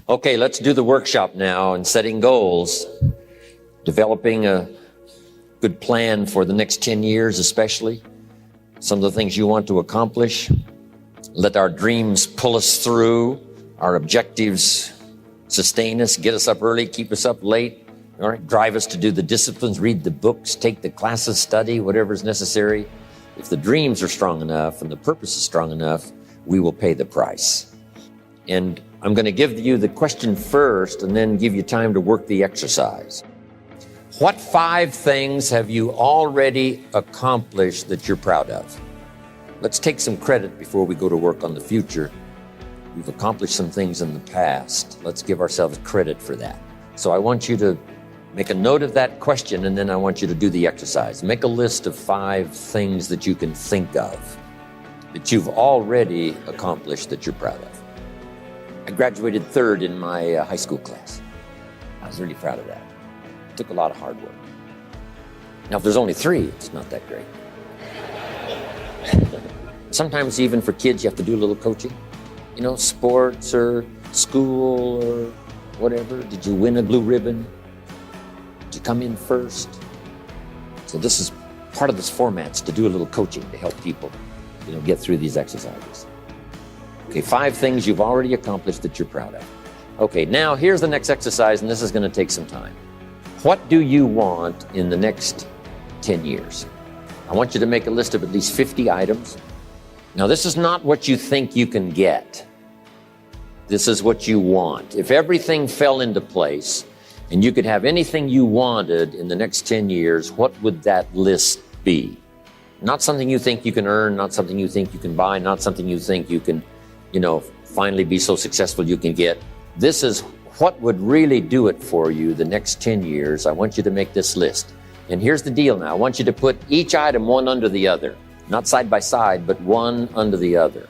Okay, let's do the workshop now and setting goals, developing a good plan for the next 10 years especially, some of the things you want to accomplish. Let our dreams pull us through, our objectives sustain us, get us up early, keep us up late, all right, drive us to do the disciplines, read the books, take the classes, study, whatever is necessary. If the dreams are strong enough and the purpose is strong enough, we will pay the price. And I'm going to give you the question first and then give you time to work the exercise. What 5 things have you already accomplished that you're proud of? Let's take some credit before we go to work on the future. We've accomplished some things in the past. Let's give ourselves credit for that. So I want you to make a note of that question, and then I want you to do the exercise. Make a list of 5 things that you can think of that you've already accomplished that you're proud of. I graduated 3rd in my high school class. I was really proud of that. It took a lot of hard work. Now, if there's only 3, it's not that great. Sometimes even for kids, you have to do a little coaching. You know, sports or school or whatever. Did you win a blue ribbon? Did you come in first? So this is part of this format's to do a little coaching to help people, get through these exercises. Okay, 5 things you've already accomplished that you're proud of. Okay, now here's the next exercise, and this is going to take some time. What do you want in the next 10 years? I want you to make a list of at least 50 items. Now, this is not what you think you can get. This is what you want. If everything fell into place and you could have anything you wanted in the next 10 years, what would that list be? Not something you think you can earn, not something you think you can buy, not something you think you can finally be so successful you can get. This is what would really do it for you the next 10 years. I want you to make this list. And here's the deal now. I want you to put each item one under the other, not side by side, but one under the other.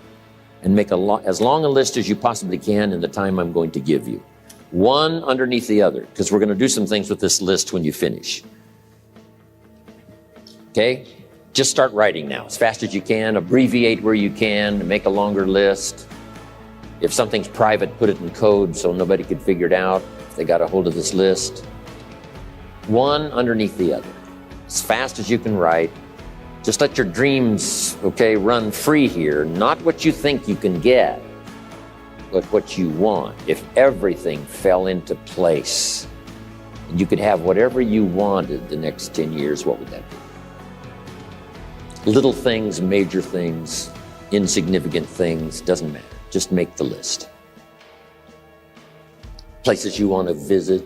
And make as long a list as you possibly can in the time I'm going to give you. One underneath the other, because we're going to do some things with this list when you finish. Okay? Just start writing now, as fast as you can. Abbreviate where you can, make a longer list. If something's private, put it in code so nobody could figure it out if they got a hold of this list. One underneath the other, as fast as you can write. Just let your dreams, run free here. Not what you think you can get, but what you want. If everything fell into place and you could have whatever you wanted the next 10 years, what would that be? Little things, major things, insignificant things, doesn't matter. Just make the list. Places you want to visit.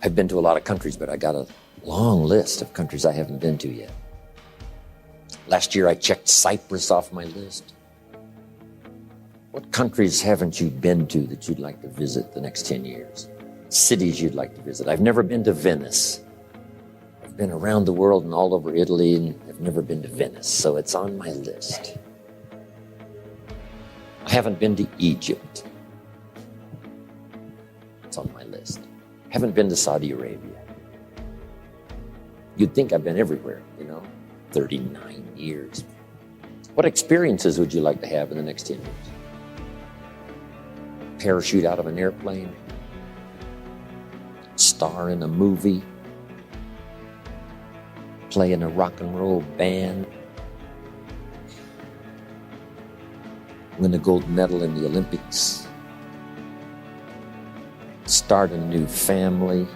I've been to a lot of countries, but I got a long list of countries I haven't been to yet. Last year I checked Cyprus off my list. What countries haven't you been to that you'd like to visit the next 10 years? Cities you'd like to visit. I've never been to Venice. I've been around the world and all over Italy, and I've never been to Venice, so it's on my list. I haven't been to Egypt. It's on my list. I haven't been to Saudi Arabia. You'd think I've been everywhere, 39 years. What experiences would you like to have in the next 10 years? Parachute out of an airplane? Star in a movie? Play in a rock and roll band? Win a gold medal in the Olympics? Start a new family?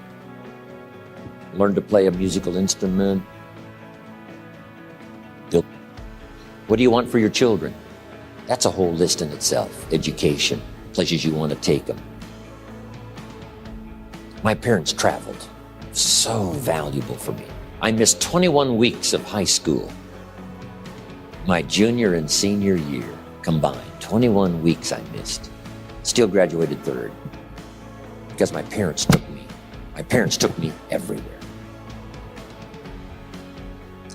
Learn to play a musical instrument? What do you want for your children? That's a whole list in itself. Education, places you want to take them. My parents traveled. So valuable for me. I missed 21 weeks of high school. My junior and senior year combined. 21 weeks I missed. Still graduated 3rd. Because my parents took me. My parents took me everywhere.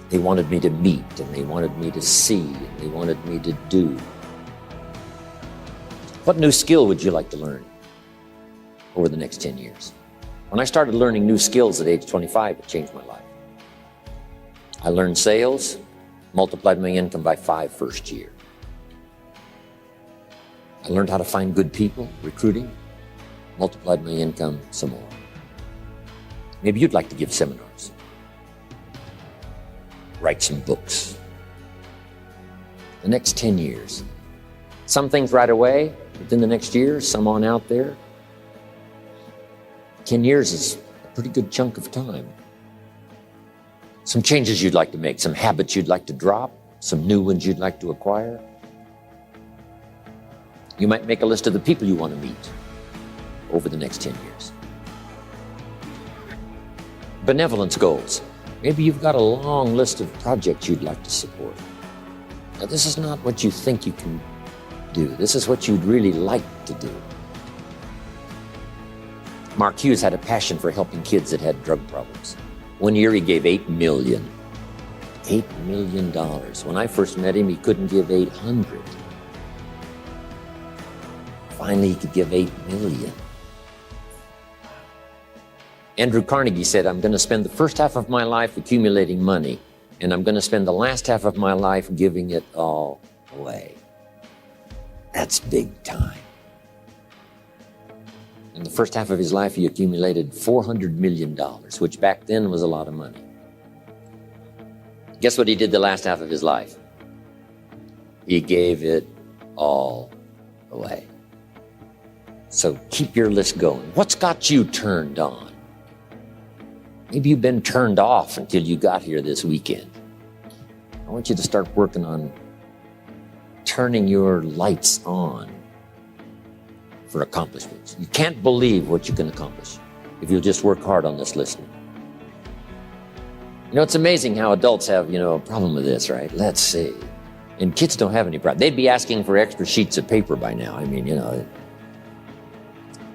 They wanted me to meet, and they wanted me to see, and they wanted me to do. What new skill would you like to learn over the next 10 years? When I started learning new skills at age 25, it changed my life. I learned sales, multiplied my income by 5 first year. I learned how to find good people, recruiting, multiplied my income some more. Maybe you'd like to give seminars, write some books. The next 10 years. Some things right away, within the next year, some on out there. 10 years is a pretty good chunk of time. Some changes you'd like to make, some habits you'd like to drop, some new ones you'd like to acquire. You might make a list of the people you want to meet over the next 10 years. Benevolence goals. Maybe you've got a long list of projects you'd like to support. Now, this is not what you think you can do. This is what you'd really like to do. Mark Hughes had a passion for helping kids that had drug problems. One year he gave $8 million. $8 million. When I first met him, he couldn't give 800. Finally, he could give $8 million. Andrew Carnegie said, I'm going to spend the first half of my life accumulating money, and I'm going to spend the last half of my life giving it all away. That's big time. In the first half of his life, he accumulated $400 million, which back then was a lot of money. Guess what he did the last half of his life? He gave it all away. So keep your list going. What's got you turned on? Maybe you've been turned off until you got here this weekend. I want you to start working on turning your lights on for accomplishments. You can't believe what you can accomplish if you'll just work hard on this listening. You know, it's amazing how adults have, a problem with this, right? Let's see. And kids don't have any problem. They'd be asking for extra sheets of paper by now. I mean,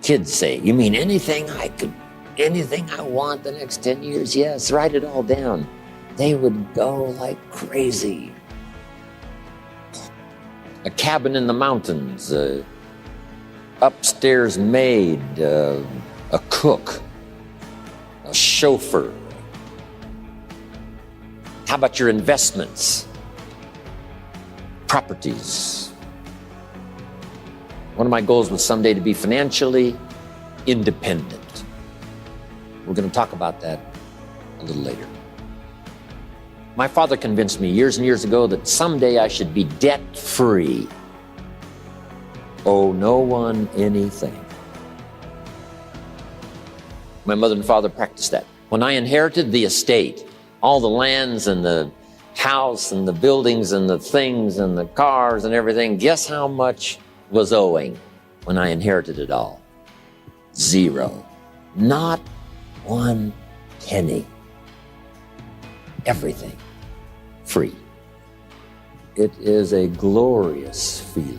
kids say, you mean anything I want the next 10 years? Yes, write it all down. They would go like crazy. A cabin in the mountains, upstairs maid, a cook, a chauffeur. How about your investments? Properties. One of my goals was someday to be financially independent. We're going to talk about that a little later. My father convinced me years and years ago that someday I should be debt-free. Owe no one anything. My mother and father practiced that. When I inherited the estate, all the lands and the house and the buildings and the things and the cars and everything, guess how much was owing when I inherited it all? 0. Not 1 penny. Everything free. It is a glorious feeling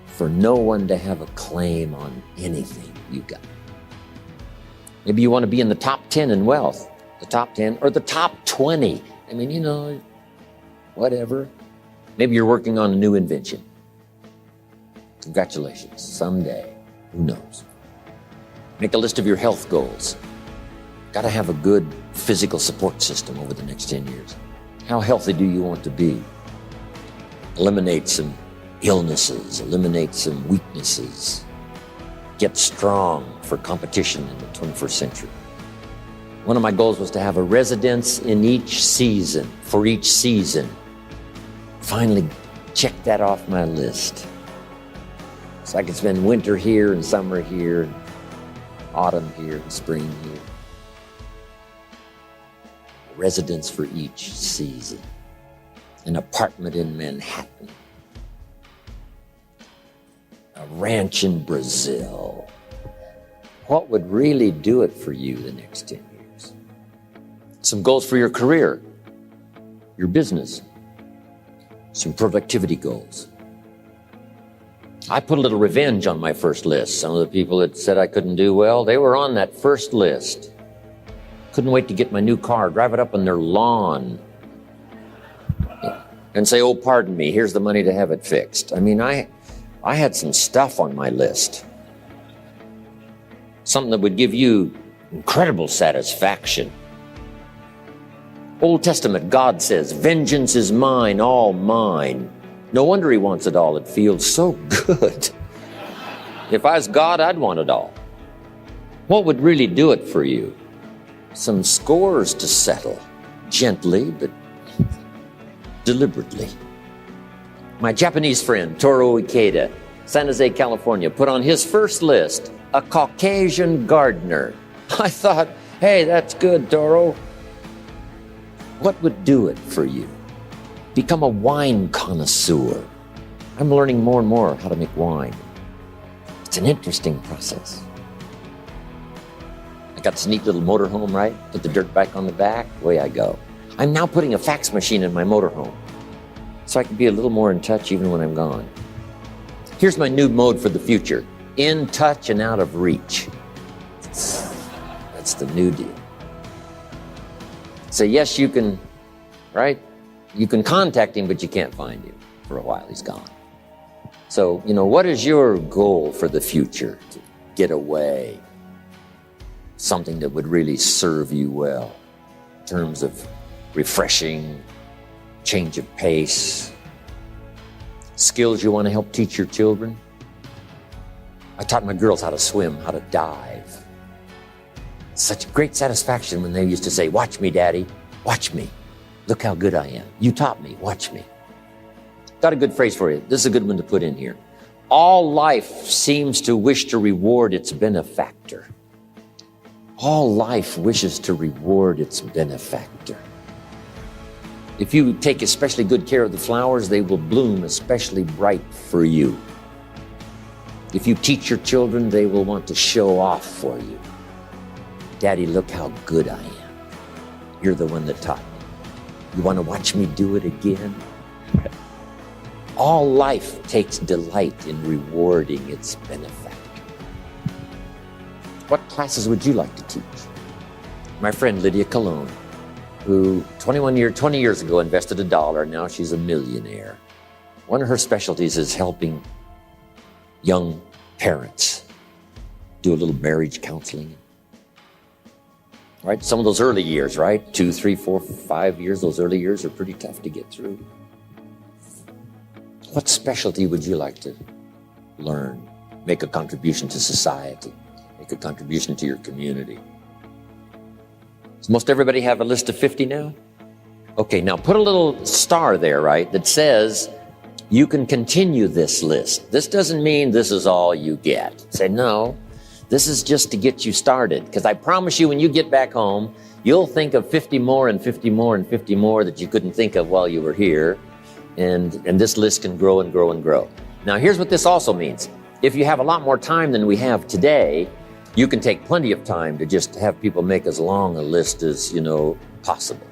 for no one to have a claim on anything you got. Maybe you want to be in the top 10 in wealth, the top 10 or the top 20. I mean, whatever. Maybe you're working on a new invention. Congratulations. Someday, who knows? Make a list of your health goals. Got to have a good physical support system over the next 10 years. How healthy do you want to be? Eliminate some illnesses, eliminate some weaknesses. Get strong for competition in the 21st century. One of my goals was to have a residence in each season, for each season. Finally, check that off my list. So I could spend winter here and summer here, and autumn here and spring here. A residence for each season. An apartment in Manhattan. A ranch in Brazil. What would really do it for you the next 10 years? Some goals for your career, your business, some productivity goals. I put a little revenge on my first list. Some of the people that said I couldn't do well, they were on that first list. Couldn't wait to get my new car, drive it up on their lawn, and say, oh, pardon me, here's the money to have it fixed. I mean, I had some stuff on my list. Something that would give you incredible satisfaction. Old Testament, God says, vengeance is mine, all mine. No wonder he wants it all. It feels so good. If I was God, I'd want it all. What would really do it for you? Some scores to settle, gently but deliberately. My Japanese friend, Toru Ikeda, San Jose, California, put on his first list, a Caucasian gardener. I thought, hey, that's good, Toru. What would do it for you? Become a wine connoisseur. I'm learning more and more how to make wine. It's an interesting process. I got this neat little motorhome, right? Put the dirt bike on the back, away I go. I'm now putting a fax machine in my motorhome so I can be a little more in touch even when I'm gone. Here's my new mode for the future. In touch and out of reach. That's the new deal. So yes, you can, right? You can contact him, but you can't find him for a while. He's gone. So, what is your goal for the future? To get away. Something that would really serve you well in terms of refreshing, change of pace, skills you want to help teach your children. I taught my girls how to swim, how to dive. Such great satisfaction when they used to say, "Watch me, Daddy, watch me. Look how good I am. You taught me, watch me." Got a good phrase for you. This is a good one to put in here. All life seems to wish to reward its benefactor. All life wishes to reward its benefactor. If you take especially good care of the flowers, they will bloom especially bright for you. If you teach your children, they will want to show off for you. Daddy, look how good I am. You're the one that taught me. You want to watch me do it again? All life takes delight in rewarding its benefactor. What classes would you like to teach? My friend Lydia Cologne, who 20 years ago invested $1, now she's a millionaire. One of her specialties is helping young parents do a little marriage counseling. Right? Some of those early years, right? 2, 3, 4, 5 years, those early years are pretty tough to get through. What specialty would you like to learn? Make a contribution to society, make a contribution to your community. Does most everybody have a list of 50 now? Okay, now put a little star there, right, that says you can continue this list. This doesn't mean this is all you get. Say, no, this is just to get you started. Because I promise you, when you get back home, you'll think of 50 more and 50 more and 50 more that you couldn't think of while you were here. And this list can grow and grow and grow. Now, here's what this also means. If you have a lot more time than we have today, you can take plenty of time to just have people make as long a list as, possible.